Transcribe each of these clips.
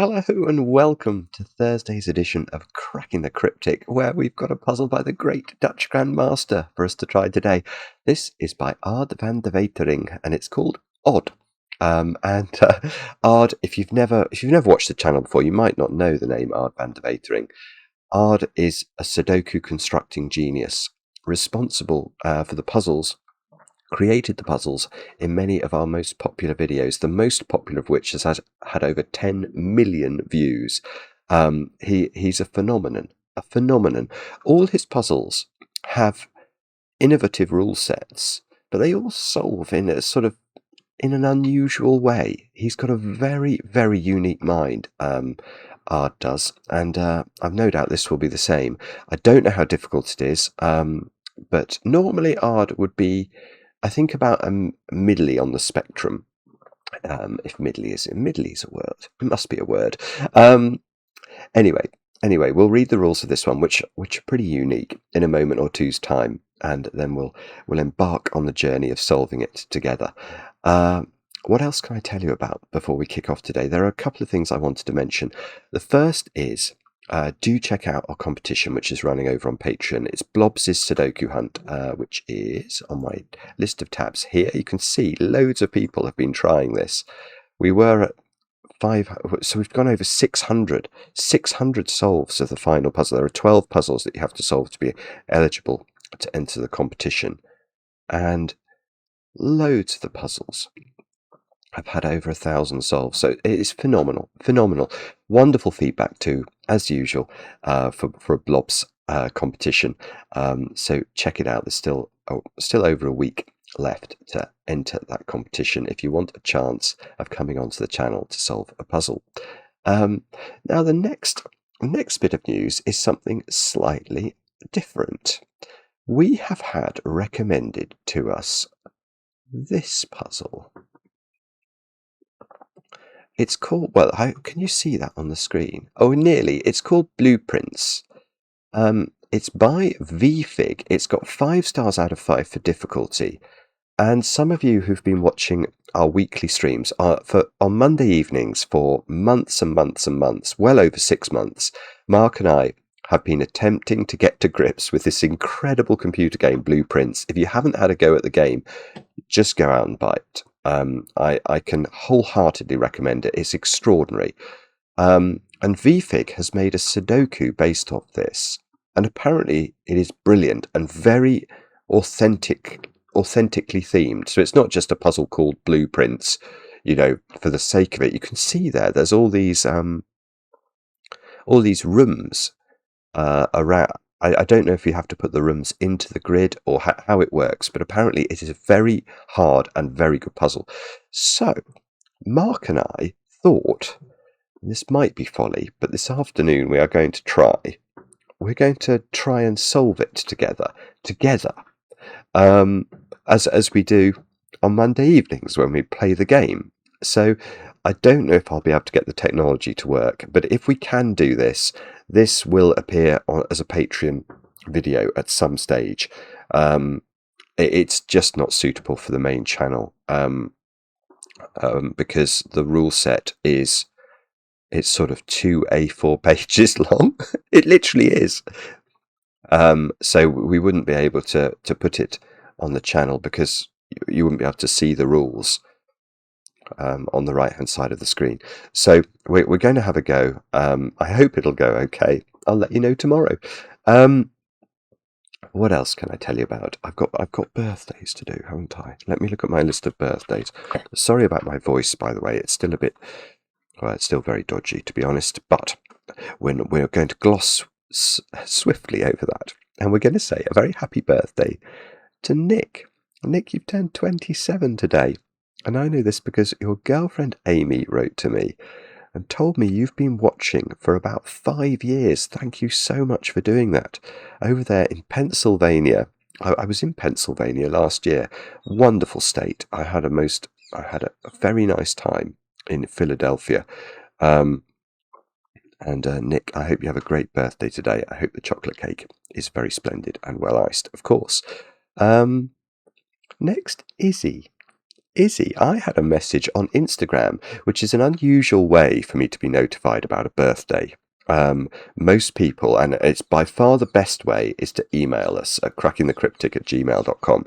Hello and welcome to Thursday's edition of Cracking the Cryptic, where we've got a puzzle by the great Dutch grandmaster for us to try today. This is by Ard van de Wetering, and it's called Odd. Ard, if you've never watched the channel before, you might not know the name Ard van de Wetering. Ard is a Sudoku constructing genius, responsible for the puzzles. Created the puzzles in many of our most popular videos, the most popular of which has had over 10 million views. He's a phenomenon. All his puzzles have innovative rule sets, but they all solve in a sort of in an unusual way. He's got a very, very unique mind, Ard does, and I've no doubt this will be the same. I don't know how difficult it is, but normally Ard would be, I think, about a middly on the spectrum. If middly is a word, it must be a word. Anyway, we'll read the rules of this one, which are pretty unique, in a moment or two's time, and then we'll embark on the journey of solving it together. What else can I tell you about before we kick off today? There are a couple of things I wanted to mention. The first is, do check out our competition, which is running over on Patreon. It's Blobs' Sudoku Hunt, which is on my list of tabs here. You can see loads of people have been trying this. We were at 5, so we've gone over 600 solves of the final puzzle. There are 12 puzzles that you have to solve to be eligible to enter the competition, and loads of the puzzles I've had over 1,000 solves, so it is phenomenal. Wonderful feedback too, as usual, for a Blobs competition. So check it out. There's still over a week left to enter that competition if you want a chance of coming onto the channel to solve a puzzle. Now the next bit of news is something slightly different. We have had recommended to us this puzzle. It's called, well, can you see that on the screen? Oh, nearly. It's called Blueprints. It's by VFig. It's got 5 stars out of 5 for difficulty. And some of you who've been watching our weekly streams on Monday evenings for months and months and months, well over 6 months, Mark and I have been attempting to get to grips with this incredible computer game, Blueprints. If you haven't had a go at the game, just go out and buy it. I can wholeheartedly recommend it. It's extraordinary. And VFig has made a Sudoku based off this, and apparently it is brilliant and very authentically themed. So it's not just a puzzle called Blueprints, for the sake of it. You can see there's all these rooms around. I don't know if you have to put the rooms into the grid or how it works, but apparently it is a very hard and very good puzzle. So Mark and I thought, this might be folly, but this afternoon we're going to try and solve it together, as we do on Monday evenings when we play the game. So I don't know if I'll be able to get the technology to work, but if we can do this will appear as a Patreon video at some stage. It's just not suitable for the main channel, because the rule set it's sort of 2 A4 pages long. It literally is. So we wouldn't be able to put it on the channel because you wouldn't be able to see the rules on the right hand side of the screen. So we're going to have a go. I hope it'll go okay. I'll let you know tomorrow. What else can I tell you about? I've got birthdays to do, haven't I? Let me look at my list of birthdays. Sorry about my voice, by the way. It's still it's still very dodgy, to be honest, but we're going to gloss swiftly over that, and we're going to say a very happy birthday to Nick. Nick, you've turned 27 today. And I know this because your girlfriend Amy wrote to me and told me you've been watching for about 5 years. Thank you so much for doing that. Over there in Pennsylvania. I was in Pennsylvania last year. Wonderful state. I had a very nice time in Philadelphia. And Nick, I hope you have a great birthday today. I hope the chocolate cake is very splendid and well iced, of course. Next, Izzy. Izzy, I had a message on Instagram, which is an unusual way for me to be notified about a birthday. Most people, and it's by far the best way, is to email us at crackingthecryptic@gmail.com.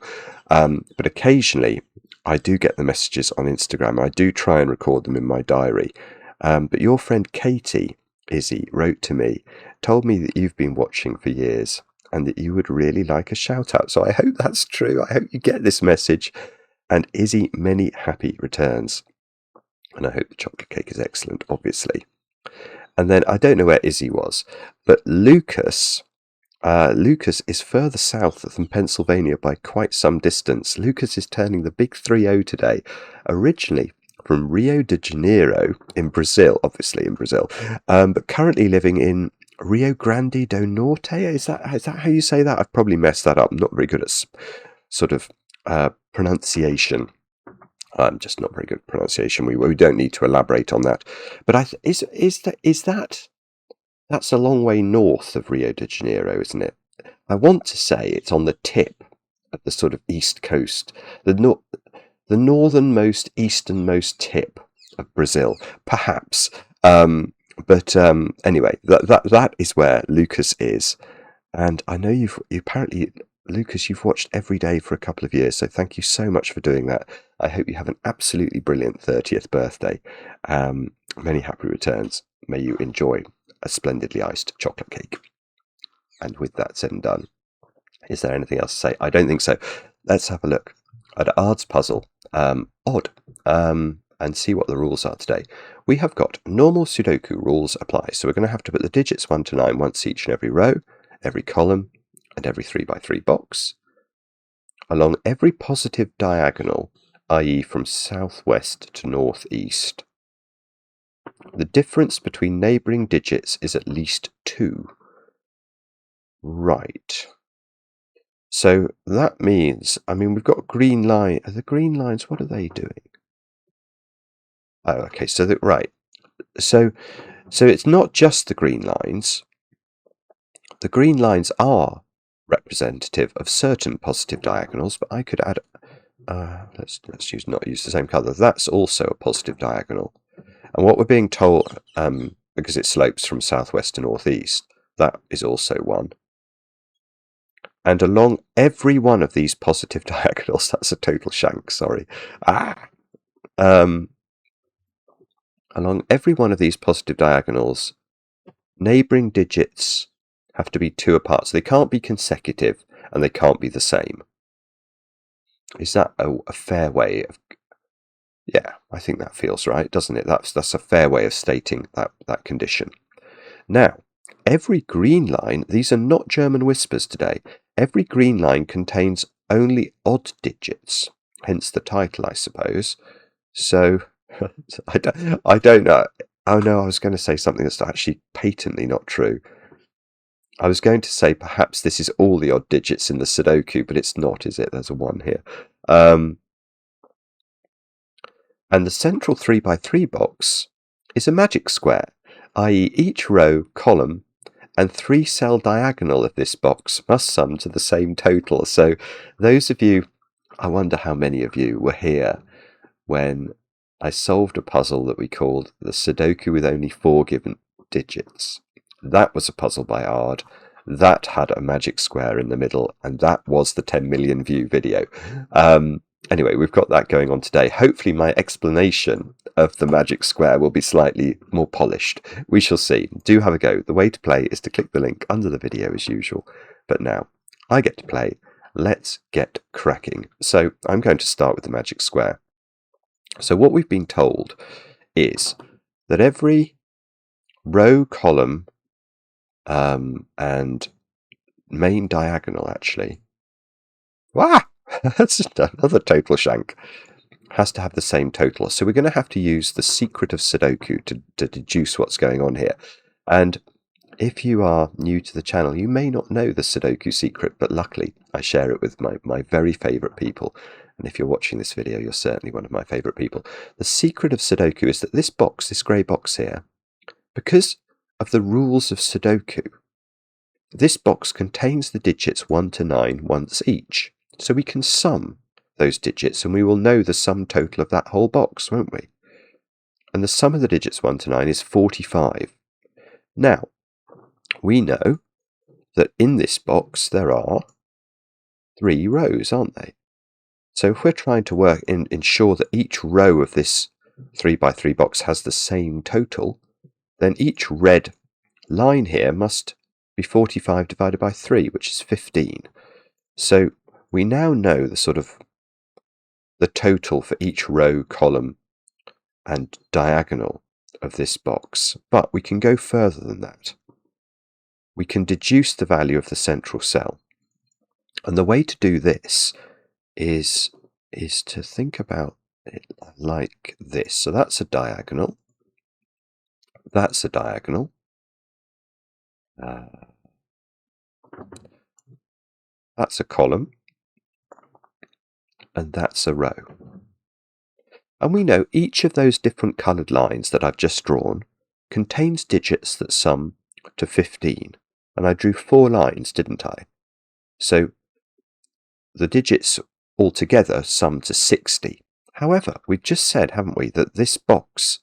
But occasionally I do get the messages on Instagram. I do try and record them in my diary. But your friend Katie, Izzy, wrote to me, told me that you've been watching for years and that you would really like a shout out. So I hope that's true. I hope you get this message. And Izzy, many happy returns. And I hope the chocolate cake is excellent, obviously. And then I don't know where Izzy was, but Lucas is further south than Pennsylvania by quite some distance. Lucas is turning the big 30 today, originally from Rio de Janeiro in Brazil, obviously in Brazil, but currently living in Rio Grande do Norte. Is that how you say that? I've probably messed that up. I'm not very good at sort of pronunciation. I'm just not very good at pronunciation. We don't need to elaborate on that. But that's a long way north of Rio de Janeiro, isn't it? I want to say it's on the tip of the sort of east coast, the northernmost, easternmost tip of Brazil, perhaps. But anyway, that is where Lucas is, and I know Lucas, you've watched every day for a couple of years, so thank you so much for doing that. I hope you have an absolutely brilliant 30th birthday. Many happy returns. May you enjoy a splendidly iced chocolate cake. And with that said and done, is there anything else to say? I don't think so. Let's have a look at Ard's puzzle, Odd, and see what the rules are today. We have got normal Sudoku rules apply, so we're going to have to put the digits 1 to 9 once each in every row, every column, and every 3x3 box, along every positive diagonal, i.e. from southwest to northeast. The difference between neighbouring digits is at least 2. Right. So that means, we've got green line. Are the green lines, what are they doing? Oh, okay, so right. So it's not just the green lines. The green lines are representative of certain positive diagonals, but I could add let's not use the same colour. That's also a positive diagonal. And what we're being told, because it slopes from southwest to northeast, that is also one. And along every one of these positive diagonals, that's a total shank, sorry. Along every one of these positive diagonals, neighbouring digits have to be 2 apart. So they can't be consecutive and they can't be the same. Is that a fair way of... Yeah, I think that feels right, doesn't it? That's a fair way of stating that condition. Now, every green line, these are not German whispers today, every green line contains only odd digits, hence the title, I suppose. So, I don't know. Oh no, I was going to say something that's actually patently not true. I was going to say perhaps this is all the odd digits in the Sudoku, but it's not, is it? There's a 1 here. And the central 3x3 box is a magic square, i.e. each row, column, and 3-cell diagonal of this box must sum to the same total. So those of you, I wonder how many of you were here when I solved a puzzle that we called the Sudoku with only 4 given digits. That was a puzzle by Ard. That had a magic square in the middle, and that was the 10 million view video. Anyway, we've got that going on today. Hopefully my explanation of the magic square will be slightly more polished. We shall see. Do have a go. The way to play is to click the link under the video as usual. But now, I get to play. Let's get cracking. So I'm going to start with the magic square. So what we've been told is that every row, column, and main diagonal, actually, that's another total shank, has to have the same total. So we're going to have to use the secret of Sudoku to deduce what's going on here. And if you are new to the channel, you may not know the Sudoku secret, but luckily I share it with my very favourite people. And if you're watching this video, you're certainly one of my favourite people. The secret of Sudoku is that this box, this grey box here, because of the rules of Sudoku, this box contains the digits 1 to 9 once each. So we can sum those digits, and we will know the sum total of that whole box, won't we? And the sum of the digits 1 to 9 is 45. Now, we know that in this box there are 3 rows, aren't they? So if we're trying to ensure that each row of this 3 by 3 box has the same total, then each red line here must be 45 divided by 3, which is 15. So we now know the total for each row, column and diagonal of this box, but we can go further than that. We can deduce the value of the central cell. And the way to do this is to think about it like this. So that's a diagonal. That's a diagonal. That's a column. And that's a row. And we know each of those different coloured lines that I've just drawn contains digits that sum to 15. And I drew 4 lines, didn't I? So the digits altogether sum to 60. However, we've just said, haven't we, that this box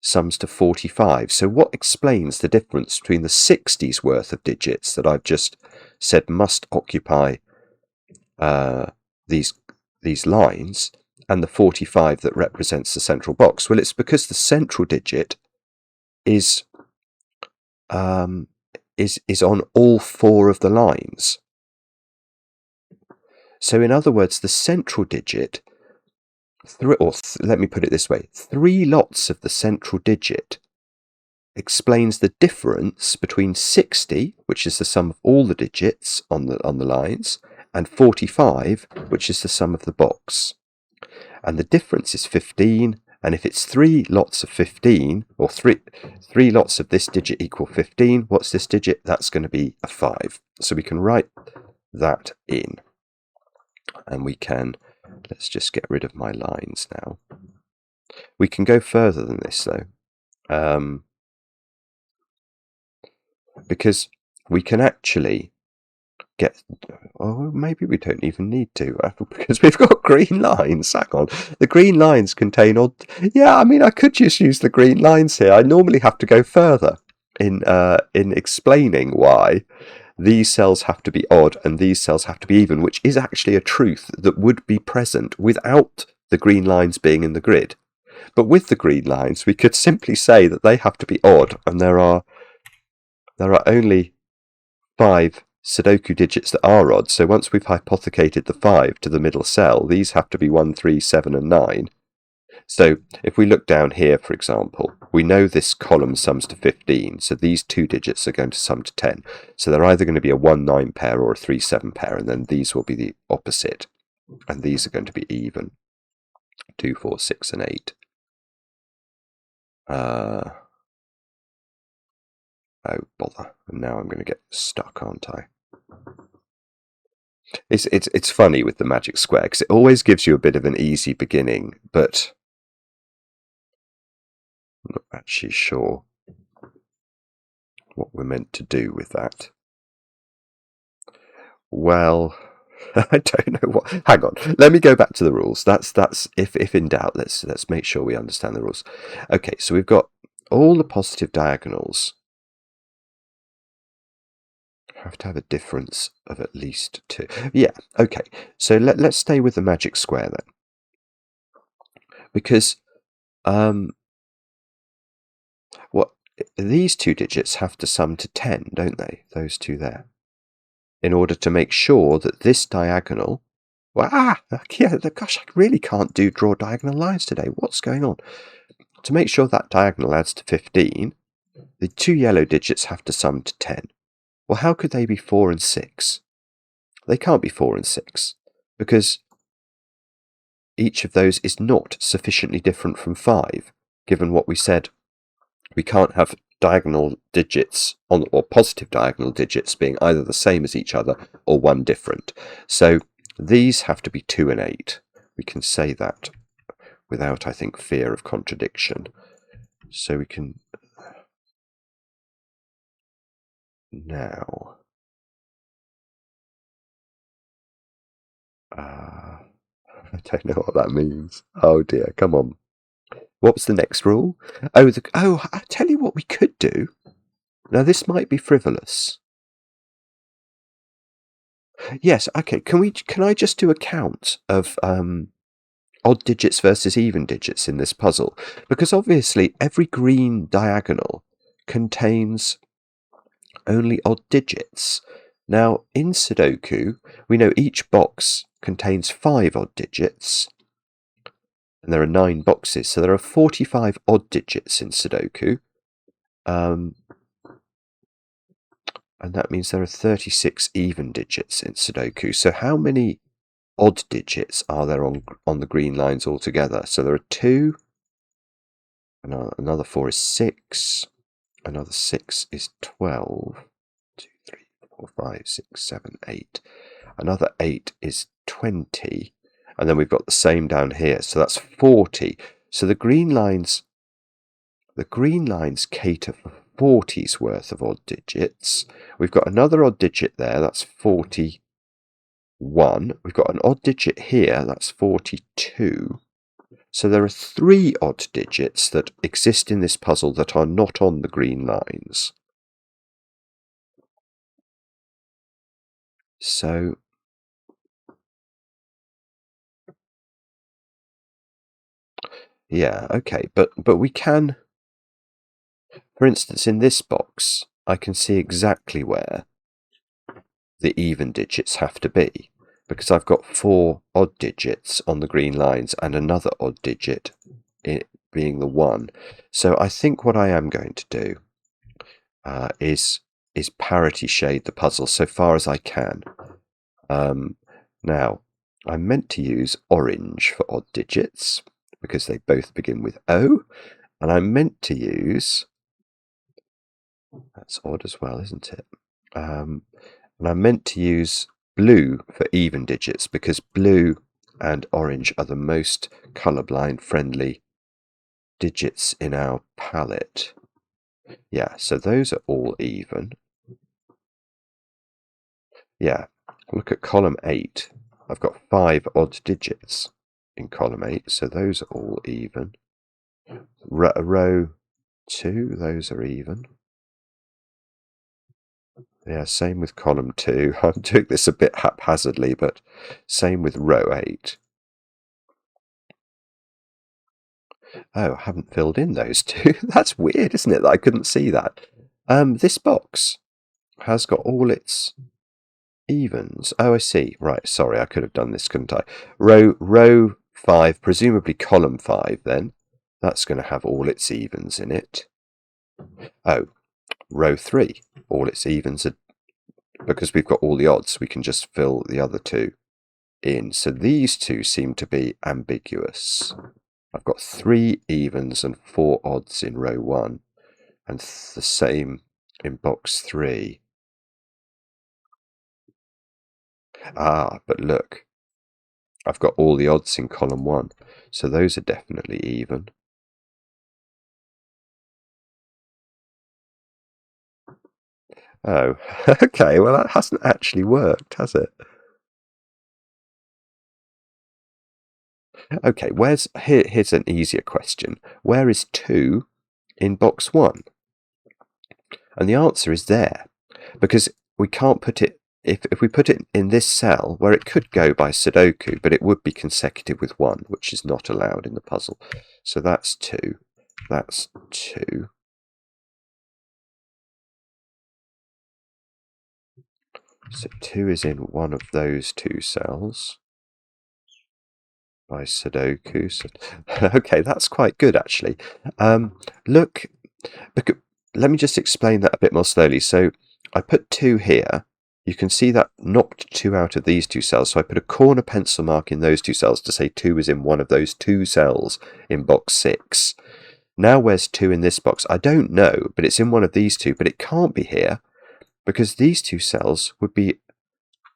sums to 45. So what explains the difference between the 60's worth of digits that I've just said must occupy these lines and the 45 that represents the central box? Well, it's because the central digit is on all 4 of the lines. So in other words, the central digit, let me put it this way, 3 lots of the central digit explains the difference between 60, which is the sum of all the digits on the lines, and 45, which is the sum of the box. And the difference is 15, and if it's 3 lots of 15, or 3 lots of this digit equal 15, what's this digit? That's going to be a 5. So we can write that in. And we can, let's just get rid of my lines now. We can go further than this though, because we can actually get, maybe we don't even need to, because we've got green lines. Hang on, the green lines contain odd, yeah, I mean I could just use the green lines here. I normally have to go further in explaining why these cells have to be odd and these cells have to be even, which is actually a truth that would be present without the green lines being in the grid. But with the green lines, we could simply say that they have to be odd, and there are only 5 Sudoku digits that are odd. So once we've hypothecated the 5 to the middle cell, these have to be 1, 3, 7, and 9. So if we look down here, for example, we know this column sums to 15, so these 2 digits are going to sum to 10. So they're either going to be a 1-9 pair or a 3-7 pair, and then these will be the opposite. And these are going to be even. 2, 4, 6, and 8. Oh, bother. And now I'm going to get stuck, aren't I? It's funny with the magic square, because it always gives you a bit of an easy beginning, but I'm not actually sure what we're meant to do with that. Well, I don't know what. Hang on, let me go back to the rules. That's if in doubt, let's make sure we understand the rules. Okay, so we've got all the positive diagonals have to have a difference of at least 2. Yeah, okay. So let's stay with the magic square then, because these 2 digits have to sum to 10, don't they? Those 2 there, in order to make sure that this diagonal. Well, yeah, gosh, I really can't draw diagonal lines today. What's going on? To make sure that diagonal adds to 15, the 2 yellow digits have to sum to 10. Well, how could they be 4 and 6? They can't be 4 and 6, because each of those is not sufficiently different from 5, given what we said. We can't have diagonal digits or positive diagonal digits being either the same as each other or one different. So these have to be 2 and 8. We can say that without, I think, fear of contradiction. So we can now I don't know what that means. Oh dear, come on. What was the next rule? Oh, I'll tell you what we could do. Now, this might be frivolous. Yes, okay. Can I just do a count of odd digits versus even digits in this puzzle? Because obviously every green diagonal contains only odd digits. Now, in Sudoku, we know each box contains 5 odd digits, and there are 9 boxes, so there are 45 odd digits in Sudoku. And that means there are 36 even digits in Sudoku. So how many odd digits are there on the green lines altogether? So there are 2, another 4 is 6, another 6 is 12, 2, 3, 4, 5, 6, 7, 8. Another 8 is 20, and then we've got the same down here, so that's 40. So the green lines cater for 40's worth of odd digits. We've got another odd digit there, that's 41. We've got an odd digit here, that's 42. So there are 3 odd digits that exist in this puzzle that are not on the green lines. So yeah, okay, but we can, for instance, in this box, I can see exactly where the even digits have to be, because I've got 4 odd digits on the green lines and another odd digit, it being the 1. So I think what I am going to do is parity shade the puzzle so far as I can. Now, I'm meant to use orange for odd digits, because they both begin with O, and I'm meant to use, that's odd as well, isn't it? And I'm meant to use blue for even digits, because blue and orange are the most colorblind friendly digits in our palette. Yeah, so those are all even. Yeah, look at column 8. I've got 5 odd digits in column 8, so those are all even. Row 2, those are even. Yeah, same with column 2. I'm doing this a bit haphazardly, but same with row 8. Oh, I haven't filled in those 2. That's weird, isn't it, that I couldn't see that? This box has got all its evens. Oh, I see. Right, sorry, I could have done this, couldn't I? Row 5, presumably column 5 then. That's going to have all its evens in it. Oh, row 3, all its evens are, because we've got all the odds, we can just fill the other 2 in. So these 2 seem to be ambiguous. I've got 3 evens and 4 odds in row 1, and the same in box 3. Ah, but look, I've got all the odds in column 1, so those are definitely even. Oh, okay, well that hasn't actually worked, has it? Okay, here's an easier question. Where is 2 in box 1? And the answer is there, because we can't put it, if we put it in this cell, where it could go by Sudoku, but it would be consecutive with 1, which is not allowed in the puzzle. So that's 2, that's 2. So 2 is in one of those 2 cells by Sudoku. So, okay, that's quite good actually. Look, let me just explain that a bit more slowly. So I put 2 here. You can see that knocked 2 out of these 2 cells. So I put a corner pencil mark in those 2 cells to say 2 is in one of those 2 cells in box 6. Now where's 2 in this box? I don't know, but it's in one of these 2, but it can't be here because these 2 cells would be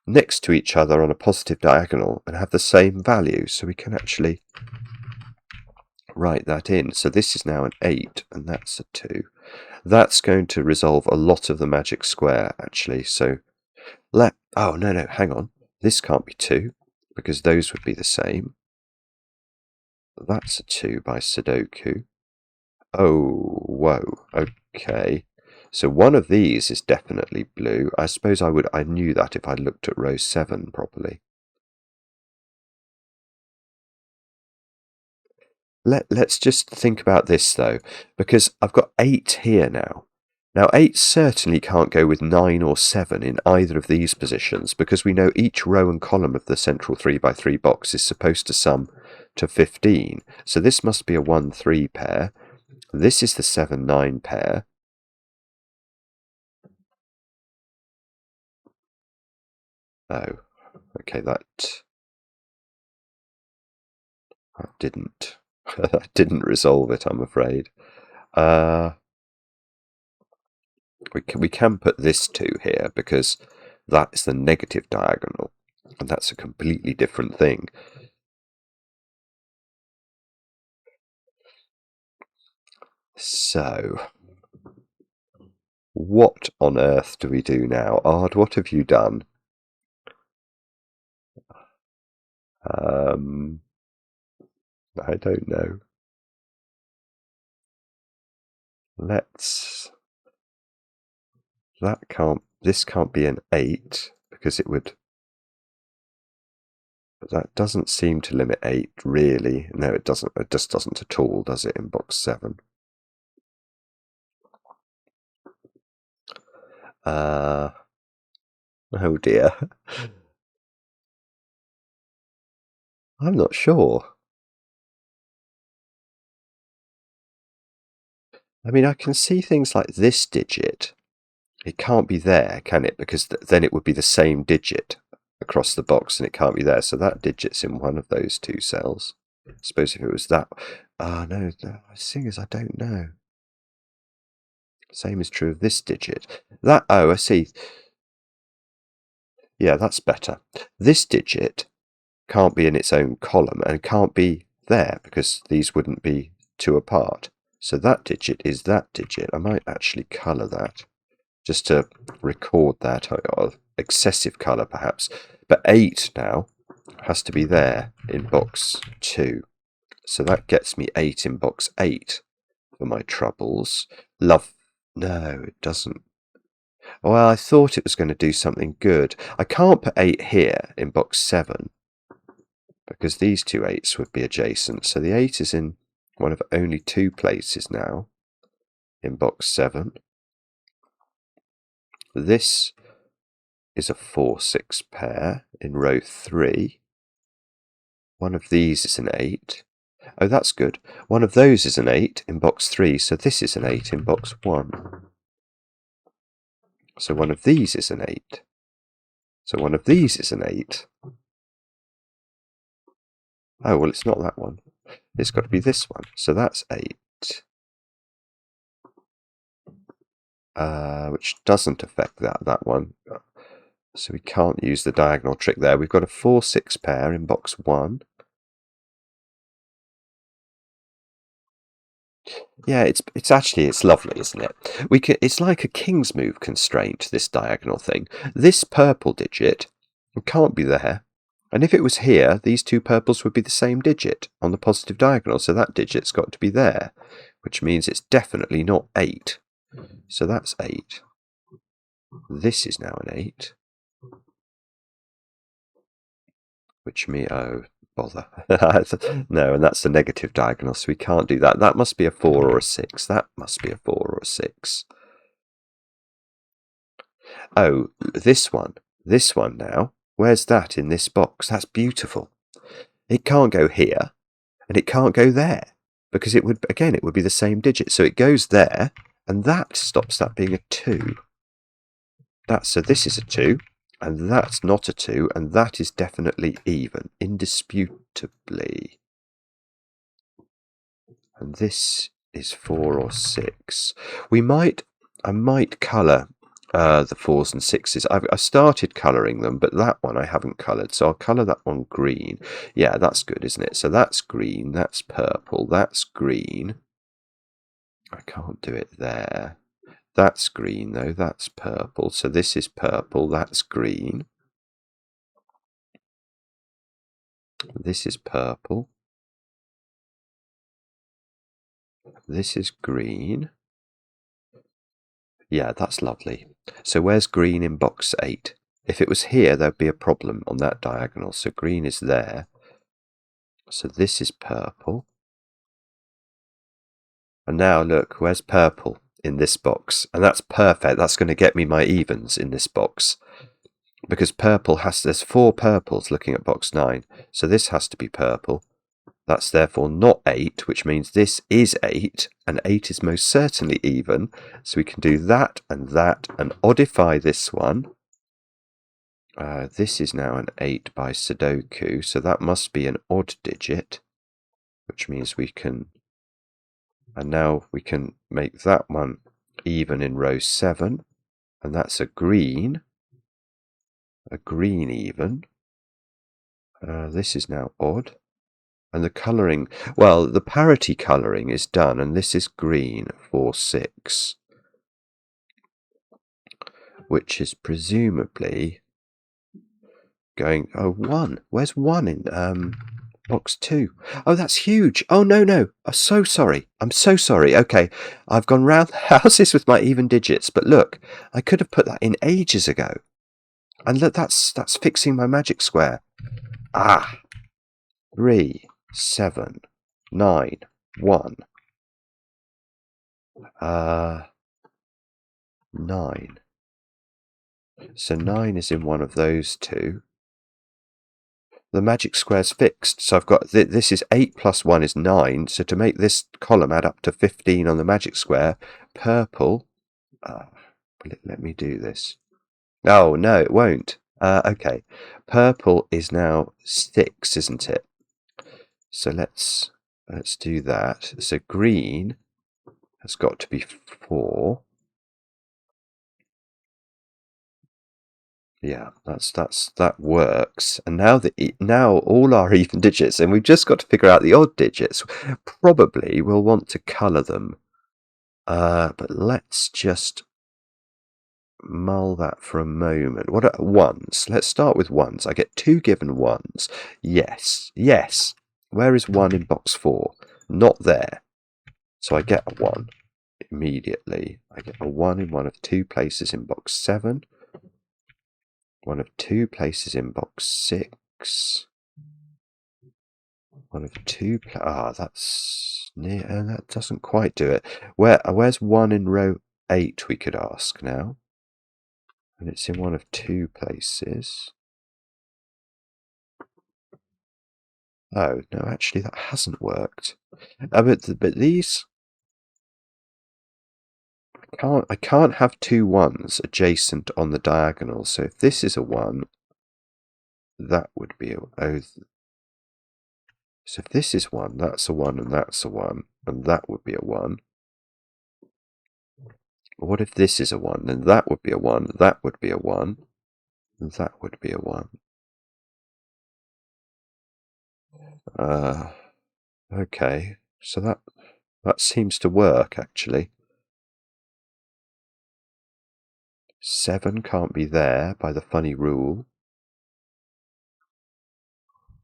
next to each other on a positive diagonal and have the same value, so we can actually write that in. So this is now an 8 and that's a 2. That's going to resolve a lot of the magic square actually. So oh no, hang on, this can't be 2 because those would be the same. That's a 2 by Sudoku. Oh, whoa, okay. So one of these is definitely blue. I suppose I knew that if I looked at row 7 properly. Let's just think about this though, because I've got 8 here now. Now 8 certainly can't go with 9 or 7 in either of these positions, because we know each row and column of the central 3 by 3 box is supposed to sum to 15. So this must be a 1-3 pair. This is the 7-9 pair. Oh, okay, that didn't that didn't resolve it, I'm afraid. We can put this 2 here because that is the negative diagonal, and that's a completely different thing. So, what on earth do we do now? Ard, what have you done? I don't know. This can't be an 8 because it would. But that doesn't seem to limit 8 really. No, it doesn't. It just doesn't at all, does it? In box 7. Oh dear. I'm not sure. I mean, I can see things like this digit. It can't be there, can it? Because then it would be the same digit across the box, and it can't be there. So that digit's in one of those 2 cells. I suppose if it was that. No. The thing is, I don't know. Same is true of this digit. Oh, I see. Yeah, that's better. This digit can't be in its own column and can't be there because these wouldn't be 2 apart. So that digit is that digit. I might actually colour that just to record that, or excessive colour perhaps. But 8 now has to be there in box 2. So that gets me 8 in box 8 for my troubles. No, it doesn't. Well, I thought it was going to do something good. I can't put 8 here in box 7 because these 2 8s would be adjacent. So the 8 is in one of only 2 places now in box 7. This is a 4-6 pair in row 3. One of these is an 8. Oh, that's good. One of those is an 8 in box 3, so this is an 8 in box 1. So one of these is an 8. So one of these is an 8. Oh, well, it's not that one. It's got to be this one. So that's 8. Which doesn't affect that one. So we can't use the diagonal trick there. We've got a 4-6 pair in box 1. Yeah, it's lovely, isn't it? It's like a king's move constraint, this diagonal thing. This purple digit can't be there. And if it was here, these 2 purples would be the same digit on the positive diagonal. So that digit's got to be there, which means it's definitely not 8. So that's 8. This is now an 8. Which bother. No, and that's the negative diagonal, so we can't do that. That must be a 4 or a 6. That must be a 4 or a 6. Oh, this one now. Where's that in this box? That's beautiful. It can't go here, and it can't go there, because it would be the same digit. So it goes there, and that stops that being a 2. So this is a 2, and that's not a 2, and that is definitely even, indisputably. And this is 4 or 6. I might colour the 4s and 6s. I started colouring them, but that one I haven't coloured, so I'll colour that one green. Yeah, that's good, isn't it? So that's green, that's purple, that's green. I can't do it there. That's green, though, that's purple. So this is purple, that's green. This is purple. this is green. Yeah, that's lovely. So where's green in box 8? If it was here, there'd be a problem on that diagonal. So green is there. So this is purple. And now look, where's purple in this box? And that's perfect. That's going to get me my evens in this box. Because purple there's 4 purples looking at box 9. So this has to be purple. That's therefore not 8, which means this is 8, and 8 is most certainly even. So we can do that and oddify this one. This is now an 8 by Sudoku, so that must be an odd digit, which means we can, and now we can make that one even in row 7, and that's a green even. This is now odd. And the colouring, well, the parity colouring is done, and this is green 4, 6, which is presumably going, 1. Where's 1 in box 2? Oh, that's huge. Oh, no. I'm so sorry. Okay, I've gone round the houses with my even digits, but look, I could have put that in ages ago. And look, that's fixing my magic square. 3, 7, 9, 1. 9. So 9 is in one of those two. The magic square's fixed, so I've got this is 8 plus 1 is 9. So to make this column add up to 15 on the magic square, purple. Let me do this. Oh no, it won't. Okay, purple is now 6, isn't it? So let's do that. So green has got to be 4. Yeah, that works. And now all our even digits, and we've just got to figure out the odd digits. Probably we'll want to colour them. But let's just mull that for a moment. What are ones? Let's start with ones. I get 2 given ones. Yes. Where is 1 in box 4? Not there. So I get a 1 immediately. I get a 1 in one of 2 places in box 7. One of 2 places in box 6. One of 2 that's near, and that doesn't quite do it. Where's 1 in row 8, we could ask now. And it's in one of 2 places. Oh, no, actually that hasn't worked. But these, I can't have 2 1s adjacent on the diagonal. So if this is a 1, that would be a, so if this is 1, that's a 1 and that's a 1, and that would be a 1. What if this is a 1? Then that would be a 1, that would be a 1, and that would be a 1. Okay, so that seems to work, actually. 7 can't be there by the funny rule.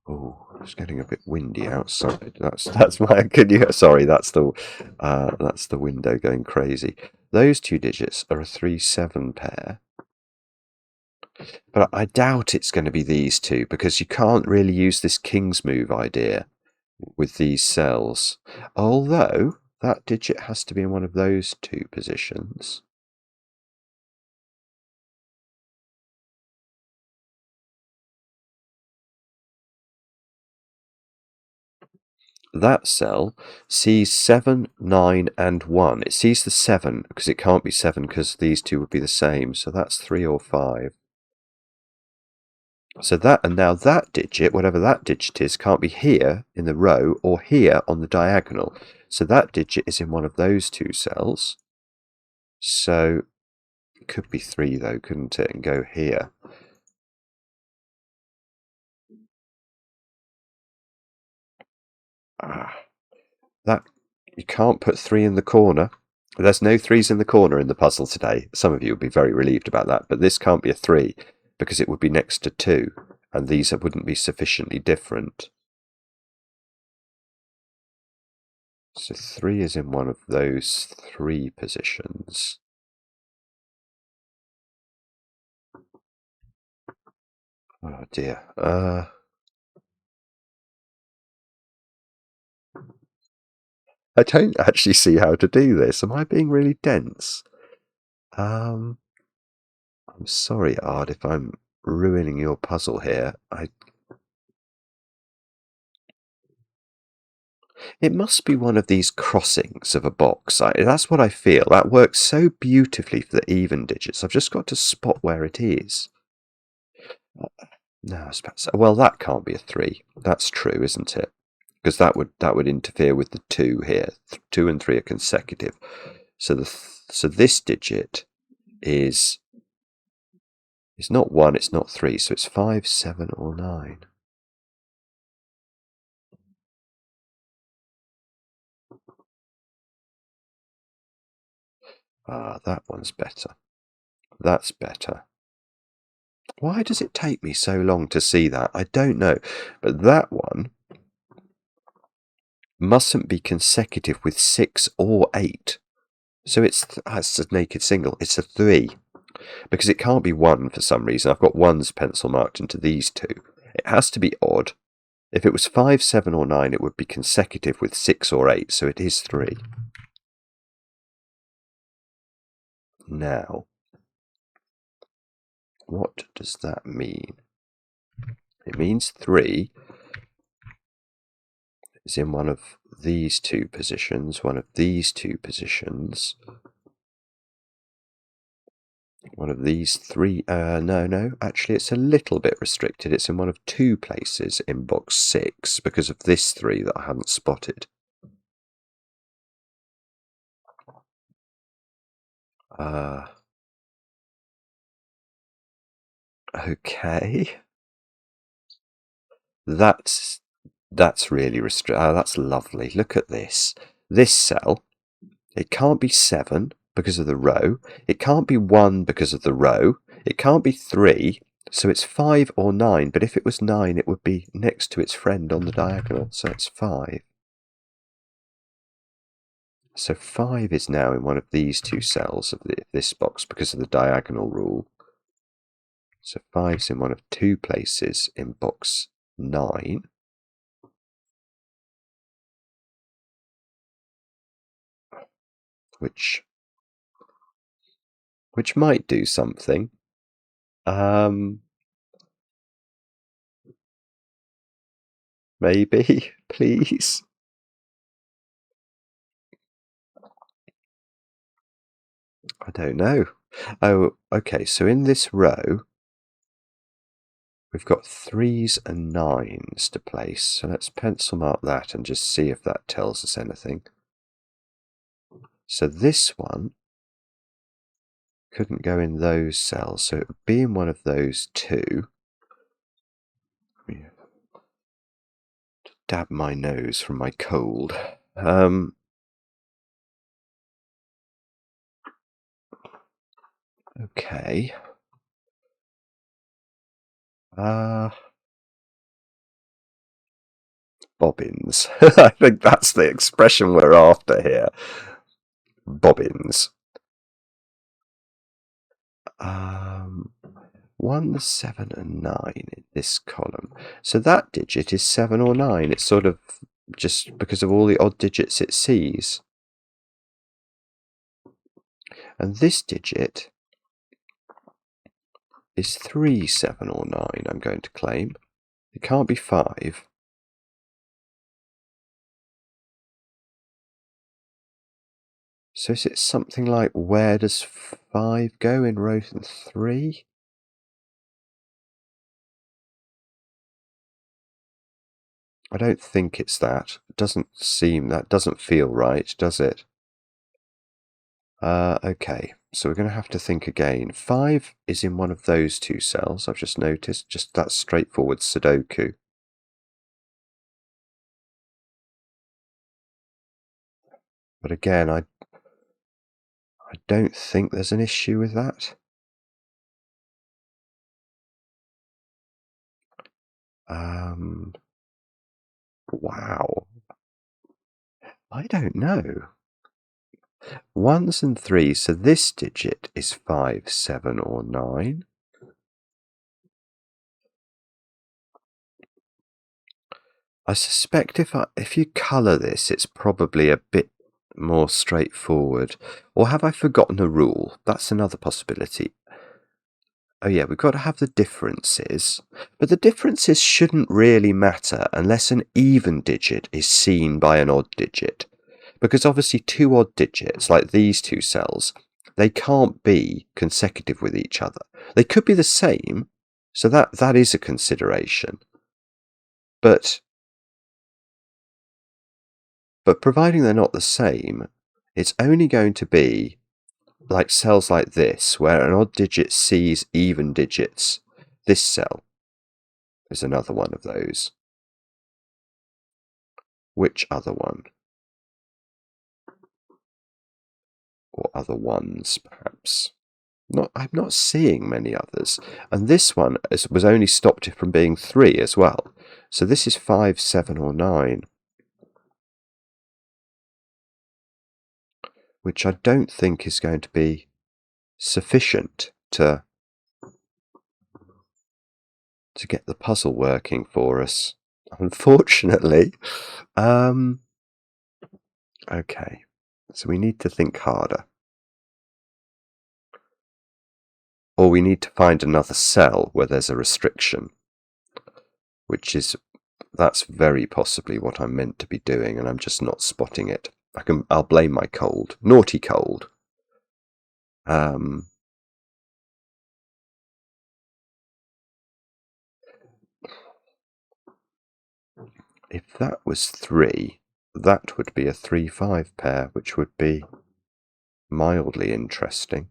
Oh, it's getting a bit windy outside. That's my. Sorry, that's the window going crazy. Those 2 digits are a 3-7 pair. But I doubt it's going to be these 2, because you can't really use this king's move idea with these cells. Although that digit has to be in one of those 2 positions. That cell sees 7, 9, and 1. It sees the 7 because it can't be 7 because these 2 would be the same. So that's 3 or 5. So that, and now that digit, whatever that digit is, can't be here in the row or here on the diagonal. So that digit is in one of those 2 cells. So it could be 3 though, couldn't it? And go here. That you can't put 3 in the corner. There's no 3s in the corner in the puzzle today. Some of you will be very relieved about that, but this can't be a 3 because it would be next to 2, and these wouldn't be sufficiently different. So 3 is in one of those 3 positions. Oh dear. I don't actually see how to do this. Am I being really dense? I'm sorry, Ard, if I'm ruining your puzzle here. It must be one of these crossings of a box. That's what I feel. That works so beautifully for the even digits. I've just got to spot where it is. No, well, that can't be a 3. That's true, isn't it? Because that would interfere with the 2 here. 2 and 3 are consecutive. So this digit is not 1, it's not 3, so it's 5, 7, or 9. Ah, that one's better. That's better. Why does it take me so long to see that? I don't know. But that one mustn't be consecutive with 6 or 8. So it's a naked single. It's a 3. Because it can't be 1 for some reason. I've got 1's pencil marked into these 2. It has to be odd. If it was 5, 7, or 9, it would be consecutive with 6 or 8. So it is 3. Now, what does that mean? It means 3 is in one of these 2 positions, one of these 2 positions, one of these 3. No, actually it's a little bit restricted. It's in one of 2 places in box 6 because of this 3 that I hadn't spotted. Okay. That's really restricted. That's lovely. Look at this. This cell, it can't be 7 because of the row. It can't be 1 because of the row. It can't be 3, so it's 5 or 9. But if it was 9, it would be next to its friend on the diagonal, so it's 5. So 5 is now in one of these 2 cells of this box because of the diagonal rule. So 5's in one of 2 places in box 9. Which might do something. Maybe, please. I don't know. Oh, okay, so in this row, we've got 3's and 9's to place. So let's pencil mark that and just see if that tells us anything. So this one couldn't go in those cells, so it would be in one of those 2. Dab my nose from my cold. Okay. Bobbins. I think that's the expression we're after here. Bobbins. 1, 7, and 9 in this column. So that digit is 7 or 9. It's sort of just because of all the odd digits it sees. And this digit is 3, 7, or 9, I'm going to claim. It can't be 5. So is it something like, where does 5 go in row 3? I don't think it's that. It doesn't seem, that doesn't feel right, does it? Okay, so we're going to have to think again. 5 is in one of those 2 cells, I've just noticed. Just that straightforward Sudoku. But again, I don't think there's an issue with that. Wow. I don't know. 1s and 3s, so this digit is 5, 7 or 9. I suspect if you colour this, it's probably a bit more straightforward. Or have I forgotten a rule? That's another possibility. Oh yeah, we've got to have the differences, but the differences shouldn't really matter unless an even digit is seen by an odd digit. Because obviously 2 odd digits, like these 2 cells, they can't be consecutive with each other. They could be the same, so that is a consideration. But providing they're not the same, it's only going to be like cells like this, where an odd digit sees even digits. This cell is another one of those. Which other one? Or other ones, perhaps? I'm not seeing many others. And this one was only stopped from being 3 as well. So this is 5, 7 or 9. Which I don't think is going to be sufficient to get the puzzle working for us, unfortunately. Okay, so we need to think harder. Or we need to find another cell where there's a restriction, that's very possibly what I'm meant to be doing, and I'm just not spotting it. I'll blame my cold. Naughty cold. If that was 3, that would be a 3-5 pair, which would be mildly interesting.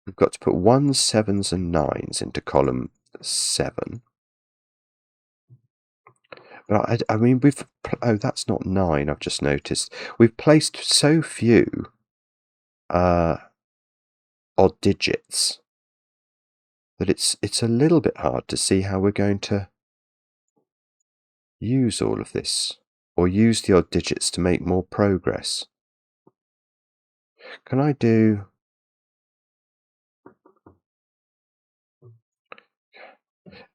We've got to put 1s, 7s and 9s into column 7. But I mean, that's not 9, I've just noticed. We've placed so few odd digits that it's a little bit hard to see how we're going to use all of this, or use the odd digits to make more progress. Can I do...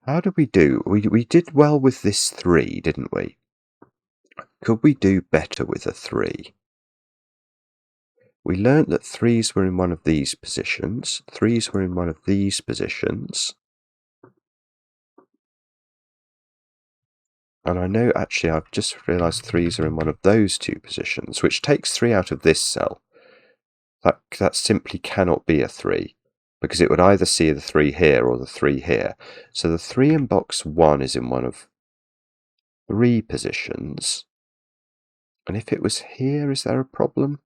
How did we do? We did well with this 3, didn't we? Could we do better with a 3? We learnt that 3s were in one of these positions, 3s were in one of these positions. And I know, actually, I've just realised 3s are in one of those 2 positions, which takes 3 out of this cell. That simply cannot be a 3, because it would either see the 3 here or the 3 here. So the 3 in box 1 is in one of 3 positions. And if it was here, is there a problem?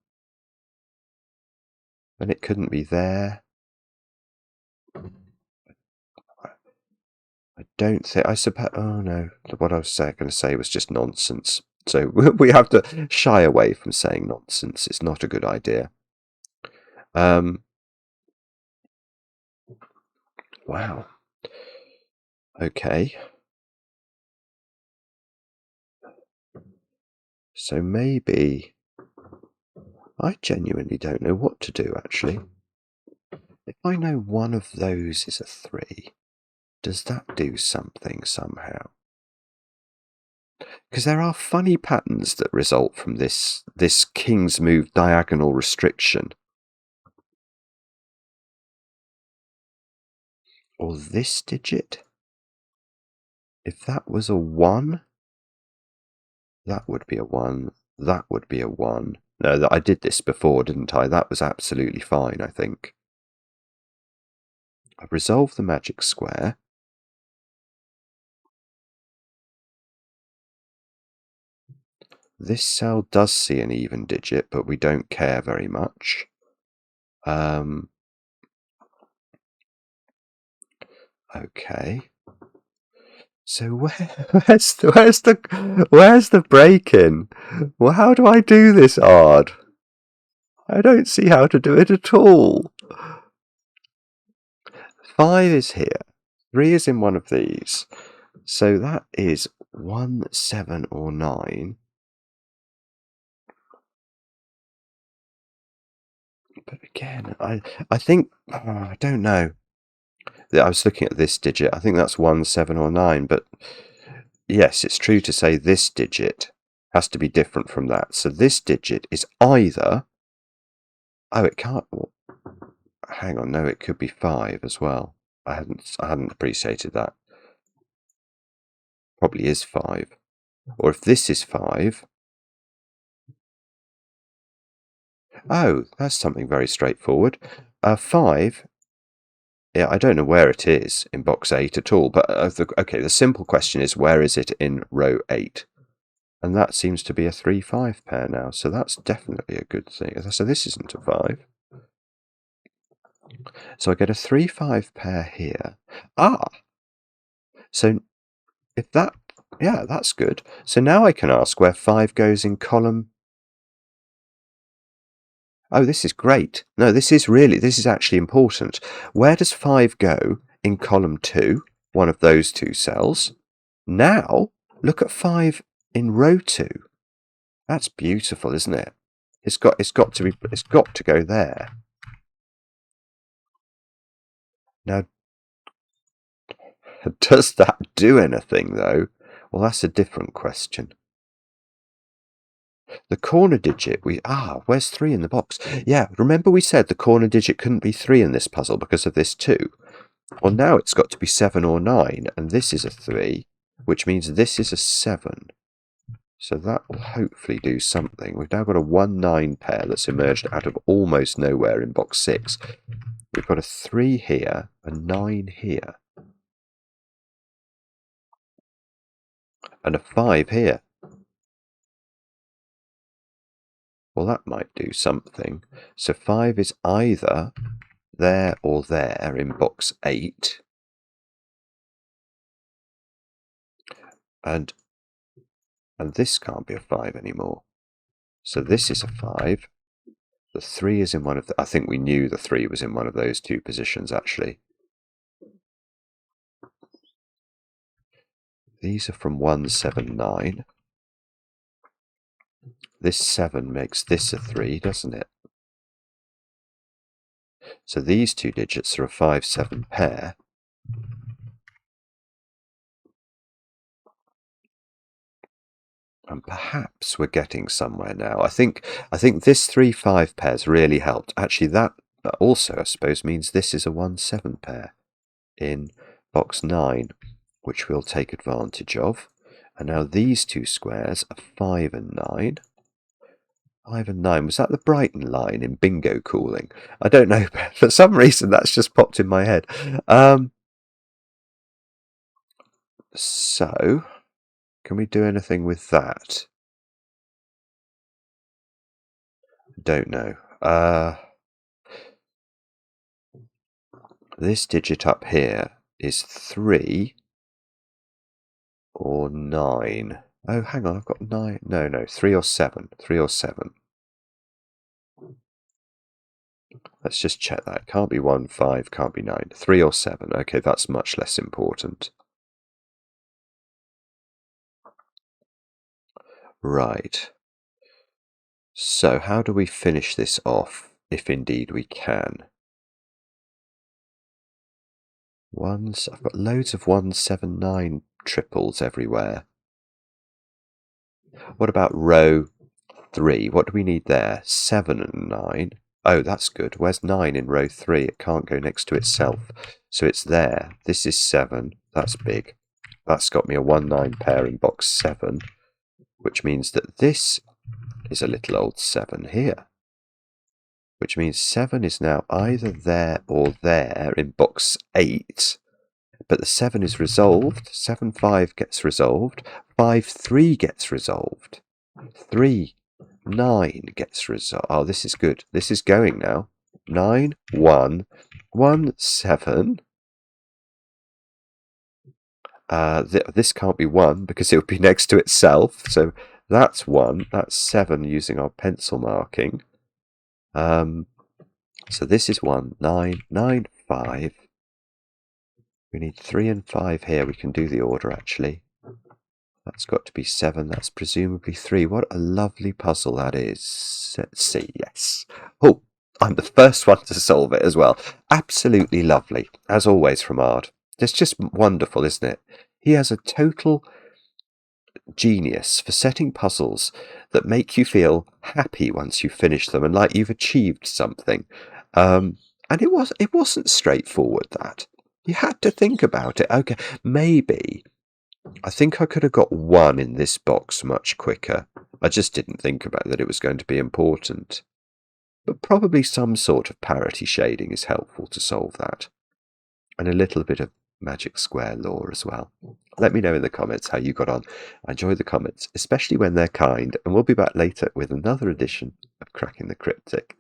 Then it couldn't be there. I don't think... I suppose... Oh, no. What I was going to say was just nonsense. So we have to shy away from saying nonsense. It's not a good idea. Wow. Okay. So maybe... I genuinely don't know what to do, actually. If I know one of those is a 3, does that do something somehow? Because there are funny patterns that result from this king's move diagonal restriction. Or this digit? If that was a 1, that would be a 1, that would be a 1. No, I did this before, didn't I? That was absolutely fine, I think. I've resolved the magic square. This cell does see an even digit, but we don't care very much. Okay. So where's the break-in? Well, how do I do this, Ard? I don't see how to do it at all. 5 is here. 3 is in one of these. So that is 1, 7 or 9. But again, I think, I don't know. I was looking at this digit. I think that's 1, 7 or 9, but yes, it's true to say this digit has to be different from that. So this digit is either, oh, it can't, hang on, no, it could be 5 as well. I hadn't appreciated that. Probably is 5. Or if this is 5, oh, that's something very straightforward. 5, yeah, I don't know where it is in box 8 at all, but okay, the simple question is, where is it in row 8? And that seems to be a 3-5 pair now, so that's definitely a good thing. So this isn't a 5. So I get a 3-5 pair here. So if that, yeah, that's good. So now I can ask where 5 goes in column. Oh, this is great. No, this is actually important. Where does 5 go in column 2? One of those two cells. Now, look at 5 in row 2. That's beautiful, isn't it? It's got to go there. Now, does that do anything though? Well, that's a different question. The corner digit, where's 3 in the box? Yeah, remember we said the corner digit couldn't be 3 in this puzzle because of this 2. Well, now it's got to be 7 or 9, and this is a 3, which means this is a 7. So that will hopefully do something. We've now got a 1-9 pair that's emerged out of almost nowhere in box 6. We've got a 3 here, a 9 here, and a 5 here. Well, that might do something. So 5 is either there or there in box 8. And this can't be a 5 anymore. So this is a 5. The 3 is in one of the... I think we knew the 3 was in one of those two positions, actually. These are from 1, 7, 9. This 7 makes this a 3, doesn't it? So these two digits are a 5, 7 pair. And perhaps we're getting somewhere now. I think this 3, 5 pair's really helped. Actually, that also, I suppose, means this is a 1, 7 pair in box 9, which we'll take advantage of. And now these two squares are 5 and 9. 5 and 9. Was that the Brighton line in bingo cooling? I don't know, but for some reason that's just popped in my head. So, can we do anything with that? Don't know. This digit up here is 3 or 9. Oh, hang on, I've got 9. No, 3 or 7. 3 or 7. Let's just check that. It can't be 1, 5, can't be 9. 3 or 7. Okay, that's much less important. Right. So how do we finish this off, if indeed we can? I've got loads of 1, 7, 9 triples everywhere. What about row 3? What do we need there? 7 and 9. Oh, that's good. Where's 9 in row 3? It can't go next to itself. So it's there. This is 7. That's big. That's got me a 1, 9 pair in box 7, which means that this is a little old 7 here. Which means 7 is now either there or there in box 8. But the 7 is resolved. 7, 5 gets resolved. 5, 3 gets resolved. 3, 9 gets resolved. Oh, this is good. This is going now. 9, 1, 1, 7. This can't be 1 because it would be next to itself. So that's 1. That's 7 using our pencil marking. So this is 1, 9, 9, 5. We need 3 and 5 here. We can do the order, actually. That's got to be 7. That's presumably 3. What a lovely puzzle that is. Let's see. Yes. Oh, I'm the first one to solve it as well. Absolutely lovely, as always from Ard. It's just wonderful, isn't it? He has a total genius for setting puzzles that make you feel happy once you finish them and like you've achieved something. And it wasn't straightforward, that. You had to think about it. Okay, maybe I think I could have got one in this box much quicker. I just didn't think about that it was going to be important. But probably some sort of parity shading is helpful to solve that. And a little bit of magic square lore as well. Let me know in the comments how you got on. I enjoy the comments, especially when they're kind, and we'll be back later with another edition of Cracking the Cryptic.